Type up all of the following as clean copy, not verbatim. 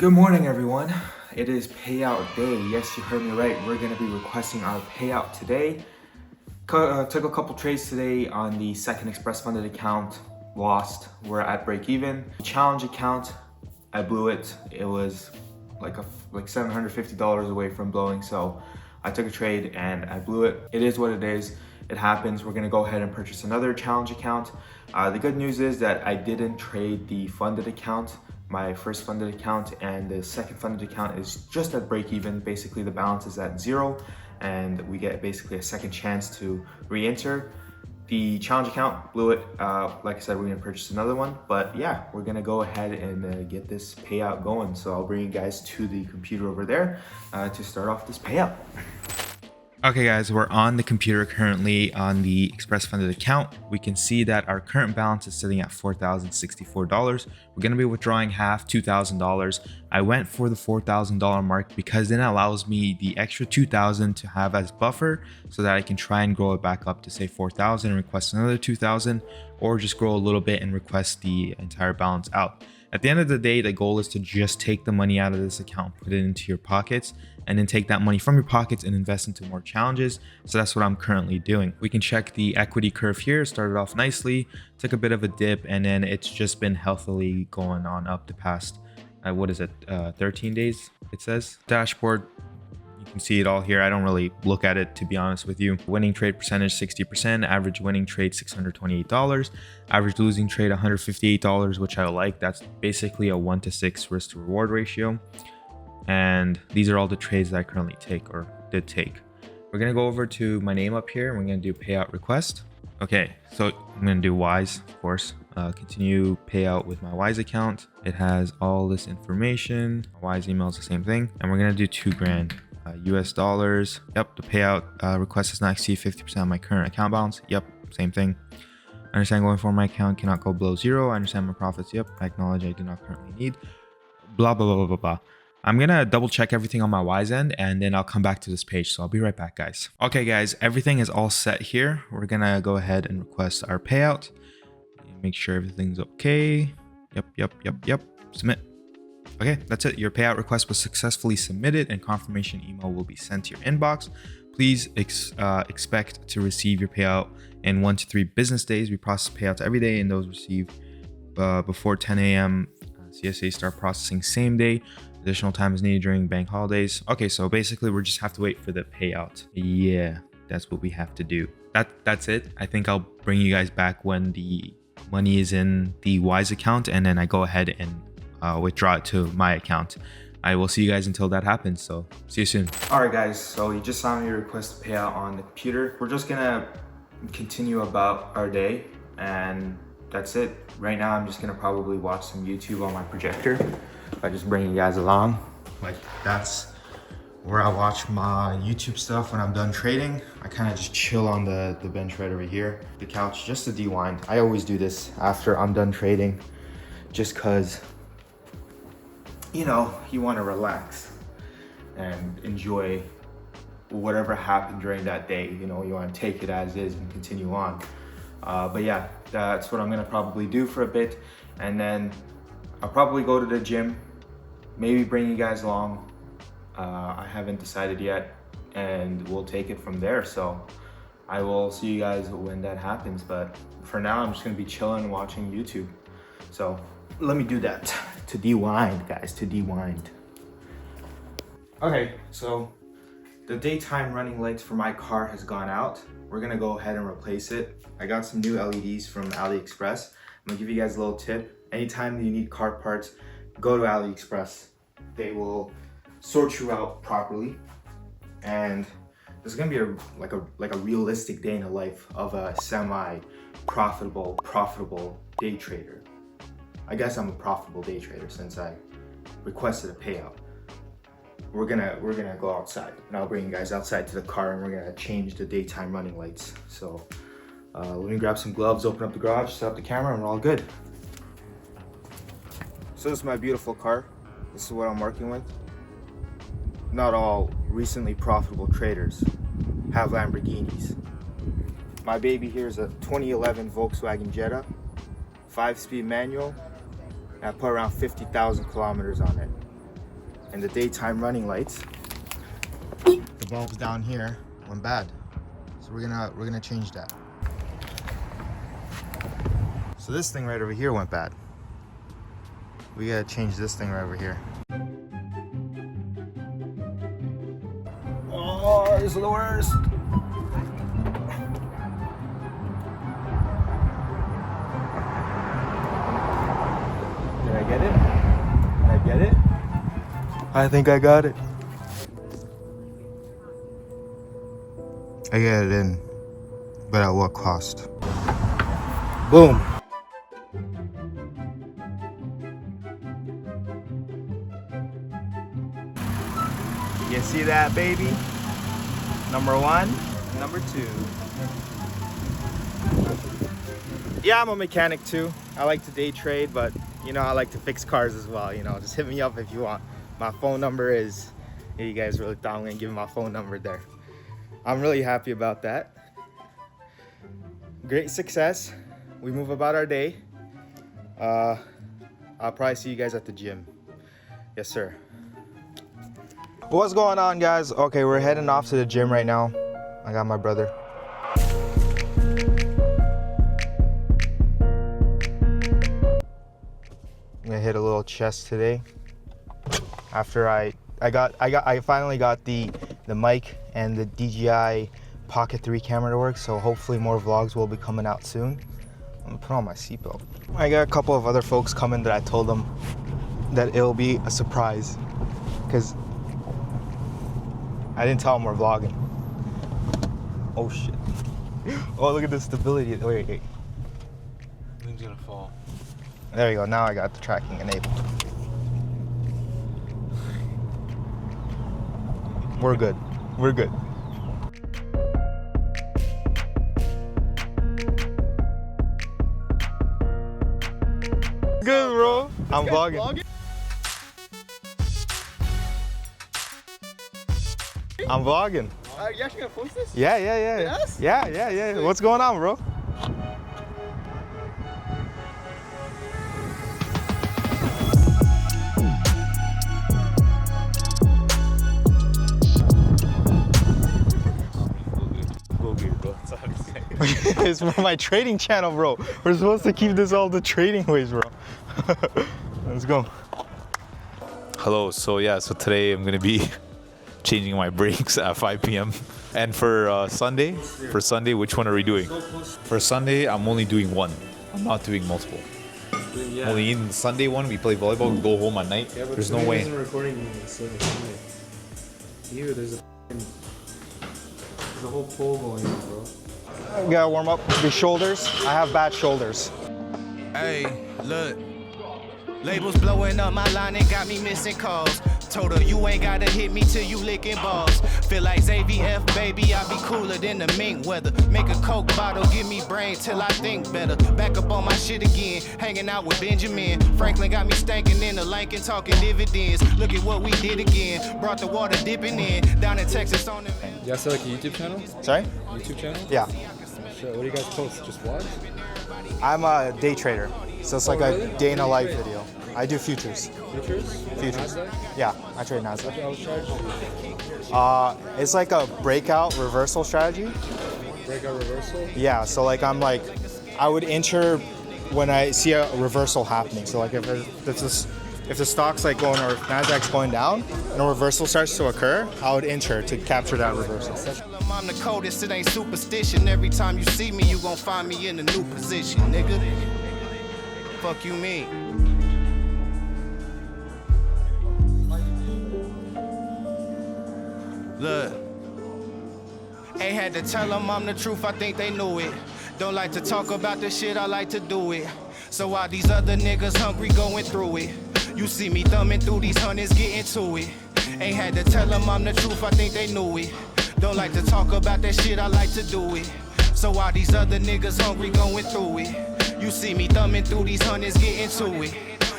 Good morning, everyone. It is payout day. Yes, you heard me right. We're going to be requesting our payout today. Took a couple trades today on the second express funded account. Lost. We're at break even. Challenge account, I blew it. It was like $750 away from blowing. So I took a trade and I blew it. It is what it is. It happens. We're gonna go ahead and purchase another challenge account. The good news is that I didn't trade the funded account, my first funded account, and the second funded account is just at break even. Basically the balance is at zero and we get basically a second chance to re-enter. The challenge account blew it. Like I said, we're gonna purchase another one, but yeah, we're gonna go ahead and get this payout going. So I'll bring you guys to the computer over there to start off this payout. Okay guys, we're on the computer currently on the Express Funded account. We can see that our current balance is sitting at $4,064. We're going to be withdrawing half, $2,000. I went for the $4,000 mark because then it allows me the extra $2,000 to have as buffer so that I can try and grow it back up to say $4,000 and request another $2,000, or just grow a little bit and request the entire balance out. At the end of the day, the goal is to just take the money out of this account, put it into your pockets, and then take that money from your pockets and invest into more challenges. So that's what I'm currently doing. We can check the equity curve here. Started off nicely, took a bit of a dip, and then it's just been healthily going on up the past, 13 days, it says. Dashboard, you can see it all here. I don't really look at it, to be honest with you. Winning trade percentage 60%, average winning trade $628, average losing trade $158, which I like. That's basically a 1-to-6 risk to reward ratio. And these are all the trades that I currently take or did take. We're gonna go over to my name up here and we're gonna do payout request. Okay, so I'm gonna do Wise, of course. Continue payout with my Wise account. It has all this information. Wise email is the same thing. And we're gonna do $2,000 US dollars. Yep, the payout request does not exceed 50% of my current account balance. Yep, same thing. I understand going for my account cannot go below zero. I understand my profits. Yep, I acknowledge I do not currently need. Blah, blah, blah, blah, blah, blah. I'm gonna double check everything on my Wise end and then I'll come back to this page. So I'll be right back, guys. Okay, guys, everything is all set here. We're gonna go ahead and request our payout. Make sure everything's okay. Yep. Submit. Okay, that's it. Your payout request was successfully submitted and confirmation email will be sent to your inbox. Please expect to receive your payout in 1 to 3 business days. We process payouts every day and those received before 10 a.m. CSA start processing same day. Additional time is needed during bank holidays. Okay, so basically we just have to wait for the payout. Yeah, that's what we have to do. That's it. I think I'll bring you guys back when the money is in the Wise account and then I go ahead and withdraw it to my account. I will see you guys until that happens, so see you soon. All right, guys, so you just saw me request a payout on the computer. We're just gonna continue about our day and that's it. Right now, I'm just gonna probably watch some YouTube on my projector. I just bring you guys along. Like, that's where I watch my YouTube stuff when I'm done trading. I kind of just chill on the bench right over here, the couch, just to de-wind. I always do this after I'm done trading, just cause, you know, you want to relax and enjoy whatever happened during that day. You know, you want to take it as is and continue on. But yeah, that's what I'm gonna probably do for a bit. And then I'll probably go to the gym, maybe bring you guys along. I haven't decided yet and we'll take it from there. So I will see you guys when that happens. But for now, I'm just gonna be chilling and watching YouTube. So let me do that to de-wind, guys, to de-wind. Okay, so the daytime running lights for my car has gone out. We're gonna go ahead and replace it. I got some new LEDs from AliExpress. I'm gonna give you guys a little tip. Anytime you need car parts, go to AliExpress. They will sort you out properly. And this is gonna be like a realistic day in the life of a semi-profitable day trader. I guess I'm a profitable day trader since I requested a payout. We're gonna go outside and I'll bring you guys outside to the car and we're gonna change the daytime running lights. So let me grab some gloves, open up the garage, set up the camera, and we're all good. So this is my beautiful car. This is what I'm working with. Not all recently profitable traders have Lamborghinis. My baby here is a 2011 Volkswagen Jetta, 5-speed manual, and I put around 50,000 kilometers on it. and the daytime running lights, the bulbs down here went bad. So we're gonna change that. So this thing right over here went bad. We gotta change this thing right over here. Oh, this is the worst. Did I get it? Did I get it? I think I got it. I got it in, but at what cost? Boom. You see that, baby? Number one, number two. Yeah, I'm a mechanic too. I like to day trade, but you know, I like to fix cars as well. You know, just hit me up if you want. My phone number is, yeah, you guys really thought I'm gonna give my phone number there. I'm really happy about that. Great success. We move about our day. I'll probably see you guys at the gym. Yes, sir. What's going on, guys? Okay, we're heading off to the gym right now. I got my brother. I'm gonna hit a little chest today. After I finally got the mic and the DJI Pocket 3 camera to work, so hopefully more vlogs will be coming out soon. I'm gonna put on my seatbelt. I got a couple of other folks coming that I told them that it'll be a surprise, because I didn't tell them we're vlogging. Oh shit. Oh, look at the stability. Wait. Thing's gonna fall. There you go, now I got the tracking enabled. We're good. We're good. Good, bro. I'm vlogging. I'm vlogging. You actually gonna post this? Yeah. Yes? Yeah. What's going on, bro? It's for my trading channel, bro. We're supposed to keep this all the trading ways, bro. Let's go. Hello, so today I'm gonna be changing my brakes at 5 p.m. And for Sunday, which one are we doing? For Sunday, I'm only doing one. I'm not doing multiple. Yeah. Only in the Sunday one, we play volleyball, we go home at night. Yeah, there's no way. Recording there's a whole pole going on, bro. We gotta warm up the shoulders. I have bad shoulders. Hey, look. Labels blowing up my line and got me missing calls. Told her you ain't gotta hit me till you licking balls. Feel like ZVF, baby, I be cooler than the mink weather. Make a Coke bottle, give me brain till I think better. Back up on my shit again, hanging out with Benjamin. Franklin got me stanking in the Lincoln, talking dividends. Look at what we did again. Brought the water dipping in. Down in Texas on the... You guys have like a YouTube channel? Sorry? YouTube channel? Yeah. Shit, what do you guys post? Just vlogs? I'm a day trader, so it's like really? a day in a life video. I do futures. Futures? Futures. NASDAQ? Yeah, I trade NASDAQ. What strategy? It's like a breakout reversal strategy. Breakout reversal? Yeah, so like I would enter when I see a reversal happening. So like if the stock's like going or if NASDAQ's going down and a reversal starts to occur, I would enter to capture that reversal. I'm the coldest, it ain't superstition. Every time you see me, you gon' find me in a new position, nigga. Fuck you mean? Look, ain't had to tell them I'm the truth, I think they knew it. Don't like to talk about the shit, I like to do it. So while these other niggas hungry going through it, you see me thumbing through these hundreds, getting to it. Ain't had to tell them I'm the truth, I think they knew it. Don't like to talk about that shit, I like to do it. So while these other niggas hungry going through it, you see me thumbing through these hundreds, getting to it.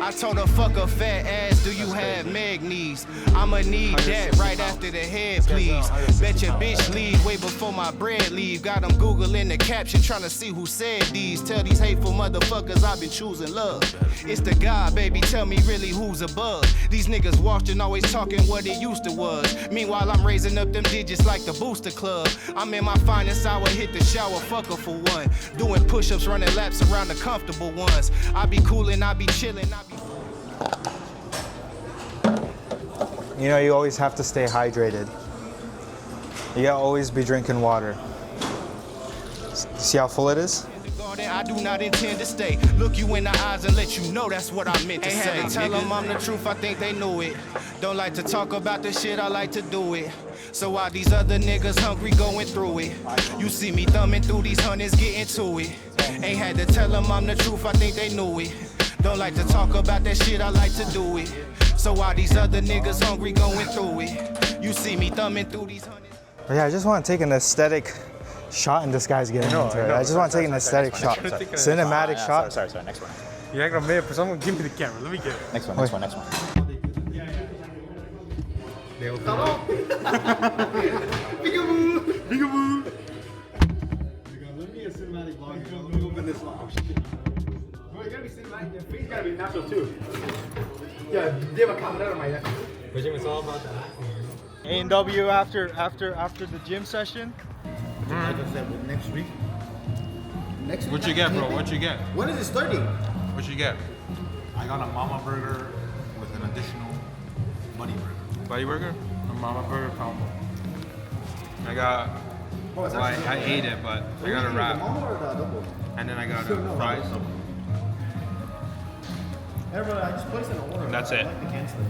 I told her, fuck a fat ass, do you have Meg knees? I'ma need that right after the head, please. Bet your bitch leave way before my bread leave. Got them Googling the caption, trying to see who said these. Tell these hateful motherfuckers I've been choosing love. It's the God, baby, tell me really who's above. These niggas washed and always talking what it used to was. Meanwhile, I'm raising up them digits like the Booster Club. I'm in my finest hour, hit the shower, fuck her for one. Doing push-ups, running laps around the comfortable ones. I be coolin', I be chillin', I be... You know, you always have to stay hydrated. You gotta always be drinking water. See how full it is? I do not intend to stay. Look you in the eyes and let you know that's what I meant to say. Had to tell them I'm the truth, I think they knew it. Don't like to talk about the shit, I like to do it. So while these other niggas hungry going through it, you see me thumbing through these hundreds, getting to it. Ain't had to tell them I'm the truth, I think they knew it. Don't like to talk about that shit, I like to do it. So while these other niggas hungry going through it, you see me thumbing through these hundreds. Yeah, I just want to take an aesthetic shot and this guy's getting into it. I just want to take an aesthetic shot. Cinematic shot. Sorry, next one. You're not gonna make it for someone. Give me the camera. Let me get it. Next one. Let me a cinematic vlog. Let me open this vlog. Bro, you gotta be cinematic. Your face gotta be natural too. Yeah, they have a camera on my neck. It's all about that. A&W after the gym session. Like I said, next week. Next week. What you get, bro? What you get? When is it starting? What you get? I got a mama burger with an additional buddy burger. Buddy burger? A mama burger combo. I got, Oh, it's well, actually I ate it, but I got a The wrap. mama or the double? And then I got fries. Everybody, I just placed an order. And that's it. I'd like to cancel it.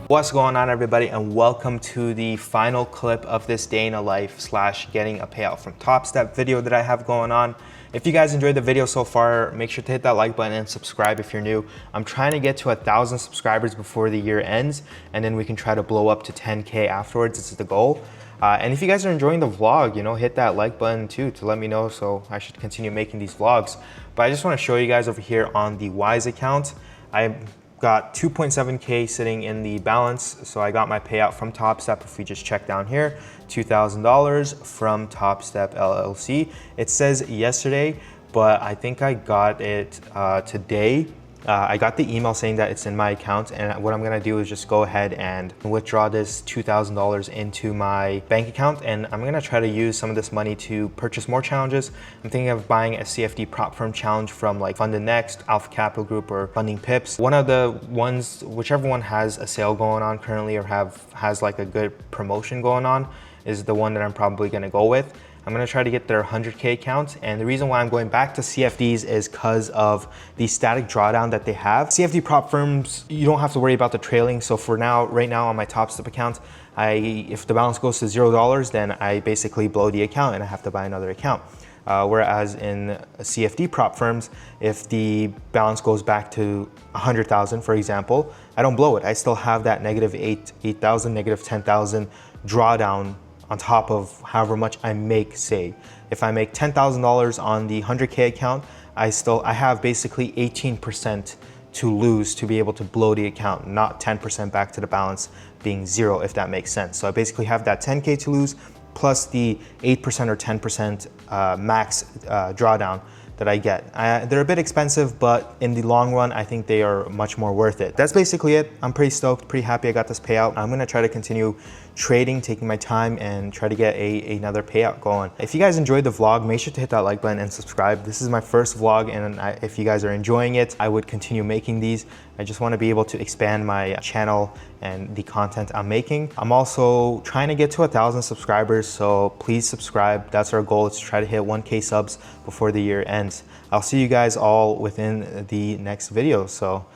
What's going on, everybody, and welcome to the final clip of this day in a life / getting a payout from Topstep video that I have going on. If you guys enjoyed the video so far, make sure to hit that like button and subscribe if you're new. I'm trying to get to 1,000 subscribers before the year ends, and then we can try to blow up to 10K afterwards. This is the goal. And if you guys are enjoying the vlog, you know, hit that like button too to let me know so I should continue making these vlogs. But I just want to show you guys over here on the Wise account. I got 2.7K sitting in the balance, so I got my payout from Topstep. If we just check down here, $2,000 from Topstep LLC. It says yesterday, but I think I got it today. I got the email saying that it's in my account, and what I'm gonna do is just go ahead and withdraw this $2,000 into my bank account, and I'm gonna try to use some of this money to purchase more challenges. I'm thinking of buying a CFD prop firm challenge from like Funded Next, Alpha Capital Group, or Funding Pips. One of the ones, whichever one has a sale going on currently or has like a good promotion going on, is the one that I'm probably gonna go with. I'm gonna try to get their 100K account, and the reason why I'm going back to CFDs is because of the static drawdown that they have. CFD prop firms, you don't have to worry about the trailing. So for now, right now on my Topstep account, if the balance goes to $0, then I basically blow the account and I have to buy another account. Whereas in CFD prop firms, if the balance goes back to 100,000, for example, I don't blow it. I still have that negative 8,000, negative 10,000 drawdown on top of however much I make, say. If I make $10,000 on the 100K account, I have basically 18% to lose to be able to blow the account, not 10% back to the balance being 0, if that makes sense. So I basically have that 10K to lose plus the 8% or 10% max drawdown that I get. They're a bit expensive, but in the long run, I think they are much more worth it. That's basically it. I'm pretty stoked, pretty happy I got this payout. I'm gonna try to continue trading, taking my time, and try to get another payout going. If you guys enjoyed the vlog, make sure to hit that like button and subscribe. This is my first vlog, and if you guys are enjoying it, I would continue making these. I just want to be able to expand my channel and the content I'm making. I'm also trying to get to 1,000 subscribers, so please subscribe. That's our goal, is to try to hit 1K subs before the year ends. I'll see you guys all within the next video, so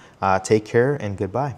take care and goodbye.